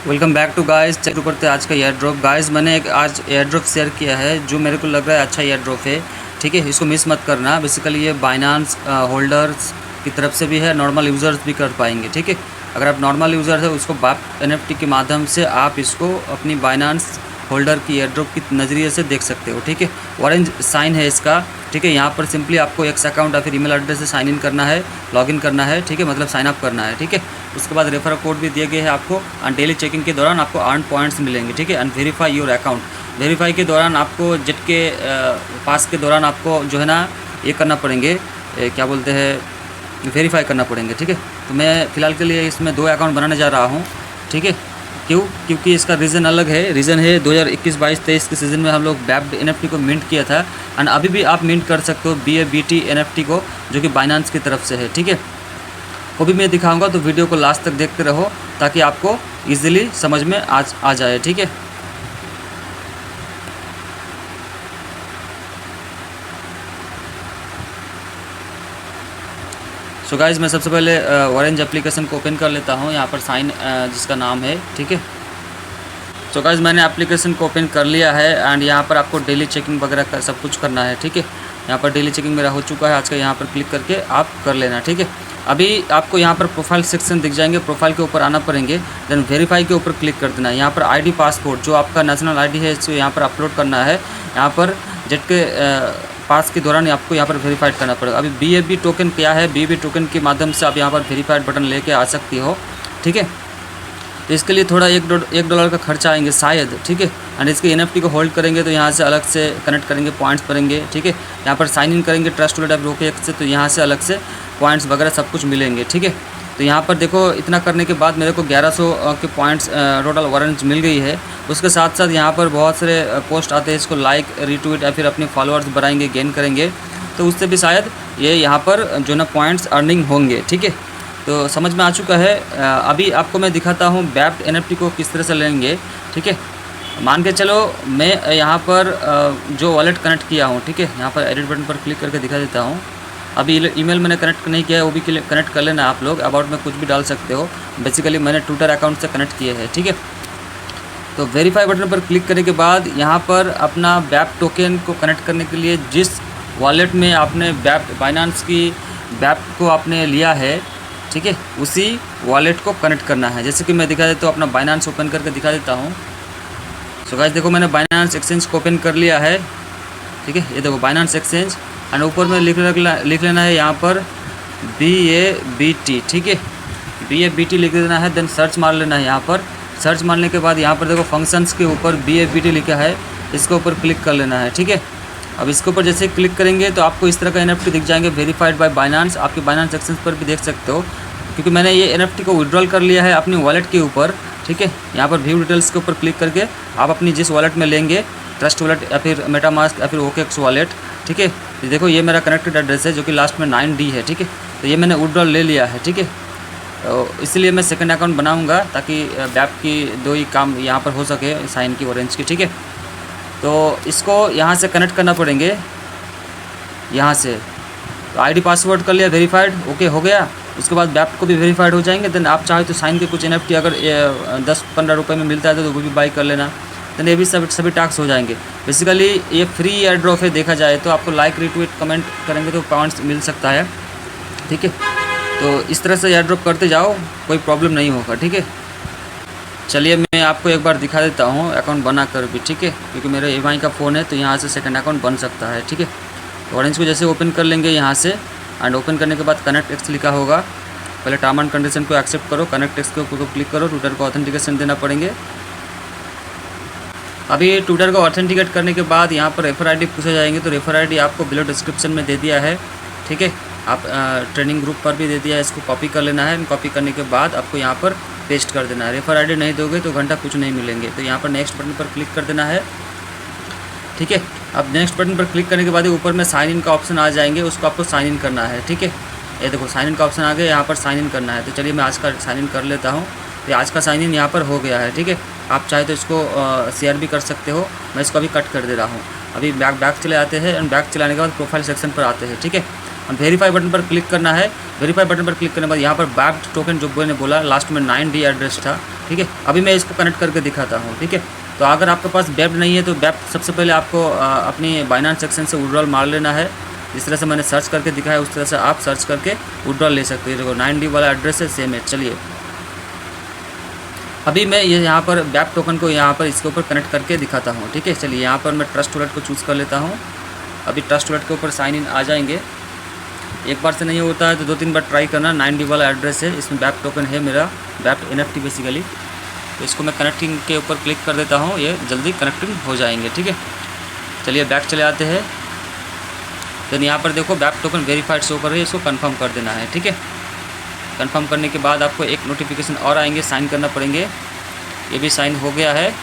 Welcome back to guys. Check करते हैं आज का एयर ड्रॉप। गाइस मैंने एक आज एयर ड्रॉप शेयर किया है जो मेरे को लग रहा है अच्छा एयर ड्रॉप है। ठीक है, इसको मिस मत करना। बेसिकली ये बाइनांस होल्डर्स की तरफ से भी है, नॉर्मल यूज़र्स भी कर पाएंगे। ठीक है, अगर आप नॉर्मल यूज़र है उसको बाप NFT के माध्यम से आप इसको अपनी बाइनांस होल्डर की एयर ड्रॉप की नज़रिए से देख सकते हो। ठीक है, ऑरेंज साइन है इसका। ठीक है, यहाँ पर सिंपली आपको एक्स अकाउंट या फिर ईमेल एड्रेस से साइन इन करना है, लॉगिन करना है। ठीक है, मतलब साइन अप करना है। ठीक है, उसके बाद रेफर कोड भी दिए गए हैं आपको। एंड डेली चेकिंग के दौरान आपको अर्न पॉइंट्स मिलेंगे। ठीक है, and verify your account. Verify के दौरान आपको जेट के पास के दौरान आपको जो है ना ये करना पड़ेंगे, क्या बोलते हैं, वेरीफाई करना पड़ेंगे। ठीक है, तो मैं फ़िलहाल के लिए इसमें 2 अकाउंट बनाने जा रहा हूँ। ठीक है, क्योंकि इसका रीज़न अलग है। रीज़न है 2021-22-23 के सीज़न में हम लोग BAPT NFT को मिंट किया था। एंड अभी भी आप मिंट कर सकते हो BABT NFT को, जो कि बाइनांस की तरफ से है। ठीक है, वो भी मैं दिखाऊंगा, तो वीडियो को लास्ट तक देखते रहो ताकि आपको इजीली समझ में आ जाए। ठीक है, सो गाइज मैं सबसे पहले ऑरेंज एप्लीकेशन को ओपन कर लेता हूँ। यहाँ पर साइन जिसका नाम है। ठीक है, सो गाइज मैंने एप्लीकेशन को ओपन कर लिया है। एंड यहाँ पर आपको डेली चेकिंग वगैरह सब कुछ करना है। ठीक है, यहाँ पर डेली चेकिंग मेरा हो चुका है आज का। यहाँ पर क्लिक करके आप कर लेना। ठीक है, अभी आपको यहाँ पर प्रोफाइल सेक्शन दिख जाएंगे, प्रोफाइल के ऊपर आना पड़ेंगे। देन वेरीफाई के ऊपर क्लिक कर देना है। यहाँ पर ID पासपोर्ट जो आपका नेशनल ID है इसको यहाँ पर अपलोड करना है। यहाँ पर जेट के पास के दौरान आपको यहाँ पर वेरीफाइड करना पड़ेगा। अभी BAB टोकन क्या है, BAB टोकन के माध्यम से आप यहाँ पर वेरीफाइड बटन लेके आ सकती हो। ठीक है, तो इसके लिए थोड़ा $1 का खर्चा आएंगे शायद। ठीक है, एंड इसके NFT को होल्ड करेंगे तो यहाँ से अलग से कनेक्ट करेंगे, पॉइंट्स पड़ेंगे। ठीक है, यहाँ पर साइन इन करेंगे ट्रस्ट वॉलेट OKX से, तो यहाँ से अलग से पॉइंट्स वगैरह सब कुछ मिलेंगे। ठीक है, तो यहाँ पर देखो इतना करने के बाद मेरे को 1100 के पॉइंट्स टोटल ऑरेंज मिल गई है। उसके साथ साथ यहाँ पर बहुत सारे पोस्ट आते हैं, इसको लाइक रीट्वीट या फिर अपने फॉलोअर्स बढ़ाएंगे, गेन करेंगे, तो उससे भी शायद ये यहाँ पर जो ना पॉइंट्स अर्निंग होंगे। ठीक है, तो समझ में आ चुका है। अभी आपको मैं दिखाता हूँ BAPT NFT को किस तरह से लेंगे। ठीक है, मान के चलो मैं यहाँ पर जो वॉलेट कनेक्ट किया हूँ। ठीक है, यहाँ पर एडिट बटन पर क्लिक करके दिखा देता हूँ। अभी ईमेल मैंने कनेक्ट नहीं किया है, वो भी कनेक्ट कर लेना आप लोग। अबाउट में कुछ भी डाल सकते हो। बेसिकली मैंने ट्विटर अकाउंट से कनेक्ट किए हैं। ठीक है, तो वेरीफाई बटन पर क्लिक करने के बाद यहाँ पर अपना BAPT टोकन को कनेक्ट करने के लिए जिस वॉलेट में आपने बाइनांस की BAPT को आपने लिया है, ठीक है, उसी वॉलेट को कनेक्ट करना है। जैसे कि मैं दिखा देता हूँ, अपना बाइनांस ओपन करके दिखा देता हूँ। सो गाइस देखो मैंने बाइनांस एक्सचेंज को ओपन कर लिया है। ठीक है, ये देखो बाइनांस एक्सचेंज। एंड ऊपर में लिख लेना है यहाँ पर BABT। ठीक है, BABT लिख देना है। देन सर्च मार लेना है। यहाँ पर सर्च मारने के बाद यहाँ पर देखो फंक्शंस के ऊपर BABT लिखा है, इसके ऊपर क्लिक कर लेना है। ठीक है, अब इसके ऊपर जैसे क्लिक करेंगे तो आपको इस तरह का NFT दिख जाएंगे, वेरीफाइड बाय बाइनांस। आपके बाइनांस एक्सचेंज पर भी देख सकते हो, क्योंकि मैंने ये NFT को विड्रॉल कर लिया है अपनी वॉलेट के ऊपर। ठीक है, यहाँ पर व्यू डिटेल्स के ऊपर क्लिक करके आप अपनी जिस वॉलेट में लेंगे, ट्रस्ट वॉलेट या फिर मेटामास्क या फिर OKX वॉलेट। ठीक है, तो देखो ये मेरा कनेक्टेड एड्रेस है जो कि लास्ट में 9D है। ठीक है, तो ये मैंने विड्रॉल ले लिया है। ठीक है, तो इसलिए मैं सेकंड अकाउंट बनाऊंगा ताकि BAPT की 2 ही काम यहाँ पर हो सके, साइन की ऑरेंज की। ठीक है, तो इसको यहाँ से कनेक्ट करना पड़ेंगे, यहाँ से। तो ID पासवर्ड कर लिया, वेरीफाइड, ओके हो गया। उसके बाद BAPT को भी वेरीफाइड हो जाएंगे। देन आप चाहे तो साइन के कुछ NFT अगर 10-15 रुपये में मिलता है तो वो भी बाई कर लेना। देन ये भी सभी टास्क हो जाएंगे। बेसिकली ये फ्री एयर ड्रॉप है, देखा जाए तो आपको लाइक रीट्वीट कमेंट करेंगे तो पॉइंट्स मिल सकता है। ठीक है, तो इस तरह से एयर ड्रॉप करते जाओ, कोई प्रॉब्लम नहीं होगा। ठीक है, चलिए मैं आपको एक बार दिखा देता हूँ अकाउंट बना कर भी। ठीक है, क्योंकि मेरा EMI का फ़ोन है तो यहाँ से सेकंड अकाउंट बन सकता है। ठीक है, तो ऑरेंज को जैसे ओपन कर लेंगे यहाँ से, एंड ओपन करने के बाद कनेक्ट एक्स लिखा होगा। पहले टर्म एंड कंडीशन को एक्सेप्ट करो, कनेक्ट एक्स के ऊपर क्लिक करो, ट्विटर को ऑथेंटिकेशन देना पड़ेंगे। अभी ट्विटर को ऑथेंटिकेट करने के बाद यहाँ पर रेफर ID पूछे जाएंगे, तो रेफर ID आपको बिलो डिस्क्रिप्शन में दे दिया है। ठीक है, आप ट्रेनिंग ग्रुप पर भी दे दिया है, इसको कॉपी कर लेना है। कॉपी करने के बाद आपको यहाँ पर पेस्ट कर देना है। रेफर ID नहीं दोगे तो घंटा कुछ नहीं मिलेंगे। तो यहाँ पर नेक्स्ट बटन पर क्लिक कर देना है। ठीक है, अब नेक्स्ट बटन पर क्लिक करने के बाद ऊपर में साइन इन का ऑप्शन आ जाएंगे, उसको आपको साइन इन करना है। ठीक है, ये देखो साइन इन का ऑप्शन आ गया, यहाँ पर साइन इन करना है। तो चलिए मैं आज का साइन इन कर लेता हूँ। तो आज का साइन इन यहाँ पर हो गया है। ठीक है, आप चाहे तो इसको शेयर भी कर सकते हो। मैं इसको अभी कट कर दे रहा हूँ। अभी बैक चले आते हैं, एंड बैक चलाने के बाद प्रोफाइल सेक्शन पर आते हैं। ठीक है, वेरीफाई बटन पर क्लिक करना है। वेरीफाई बटन पर क्लिक करने के बाद यहाँ पर बैप्ट टोकन जो मैंने बोला लास्ट में 9D एड्रेस था, ठीक है। अभी मैं इसको कनेक्ट करके दिखाता हूँ, ठीक है। तो अगर आपके पास बैप्ट नहीं है तो बैप्ट सबसे पहले आपको अपनी बाइनेंस सेक्शन से विड्रॉल मार लेना है। जिस तरह से मैंने सर्च करके दिखाया उस तरह से आप सर्च करके विड्रॉल ले सकते हैं। देखो 9D वाला एड्रेस है, सेम है। चलिए अभी मैं ये यहाँ पर बैप्ट टोकन को यहाँ पर इसके ऊपर कनेक्ट करके दिखाता हूँ, ठीक है। चलिए यहाँ पर मैं ट्रस्ट वॉलेट को चूज़ कर लेता हूँ। अभी ट्रस्ट वॉलेट के ऊपर साइन इन आ जाएंगे। एक बार से नहीं होता है तो 2-3 बार ट्राई करना। 9D वाला एड्रेस है, इसमें बैप्ट टोकन है मेरा, बैप्ट NFT बेसिकली। तो इसको मैं कनेक्टिंग के ऊपर क्लिक कर देता हूँ, ये जल्दी कनेक्टिंग हो जाएंगे, ठीक है। चलिए बैक चले आते हैं। देन यहाँ पर देखो बैप्ट टोकन वेरीफाइड शो कर रही है, इसको कंफर्म कर देना है, ठीक है। कंफर्म करने के बाद आपको एक नोटिफिकेशन और आएंगे, साइन करना पड़ेंगे। ये भी साइन हो गया है,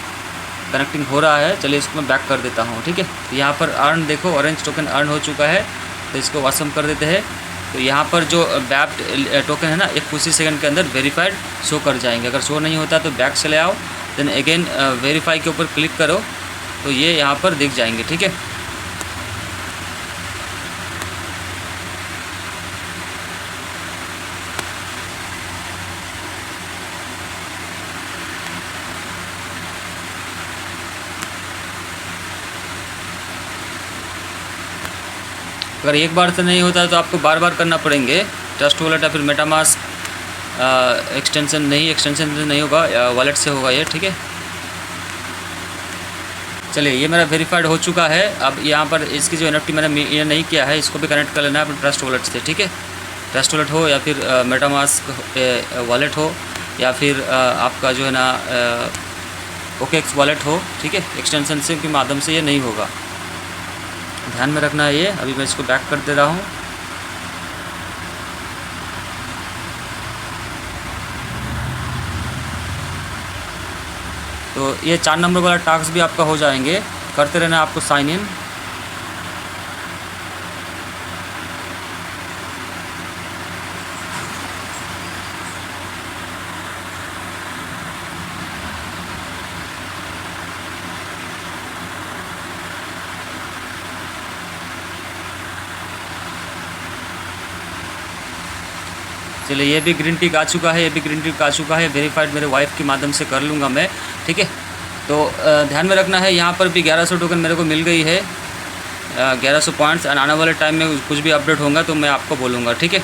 कनेक्टिंग हो रहा है। चलिए इसको मैं बैक कर देता हूँ, ठीक है। तो यहाँ पर अर्न देखो, ऑरेंज टोकन अर्न हो चुका है, तो इसको वासम कर देते हैं। तो यहाँ पर जो बैप्ट टोकन है ना, एक कुछ ही सेकंड के अंदर वेरीफाइड शो कर जाएंगे। अगर शो नहीं होता तो बैक चले आओ, देन अगेन वेरीफाई के ऊपर क्लिक करो तो ये यहाँ पर दिख जाएंगे, ठीक है। अगर एक बार से नहीं होता है तो आपको बार बार करना पड़ेंगे। ट्रस्ट वॉलेट या फिर मेटामास्क एक्सटेंशन से नहीं होगा, वॉलेट से होगा ये, ठीक है। चलिए ये मेरा वेरीफाइड हो चुका है। अब यहाँ पर इसकी जो NFT मैंने ये नहीं किया है, इसको भी कनेक्ट कर लेना है अपने ट्रस्ट वॉलेट से, ठीक है। ट्रस्ट वॉलेट हो या फिर मेटामास्क वॉलेट हो या फिर आपका जो है ना OKX वॉलेट हो, ठीक है। एक्सटेंशन से के माध्यम से ये नहीं होगा, ध्यान में रखना है ये। अभी मैं इसको बैक कर दे रहा हूँ। तो ये 4 नंबर वाला टास्क भी आपका हो जाएंगे, करते रहना आपको साइन इन। चलिए ये भी ग्रीन टिक आ चुका है, ये भी ग्रीन टिक आ चुका है। वेरीफाइड मेरे वाइफ की माध्यम से कर लूँगा मैं, ठीक है। तो ध्यान में रखना है, यहाँ पर भी 1100 टोकन मेरे को मिल गई है, 1100 पॉइंट्स। और आने वाले टाइम में कुछ भी अपडेट होगा तो मैं आपको बोलूँगा, ठीक है।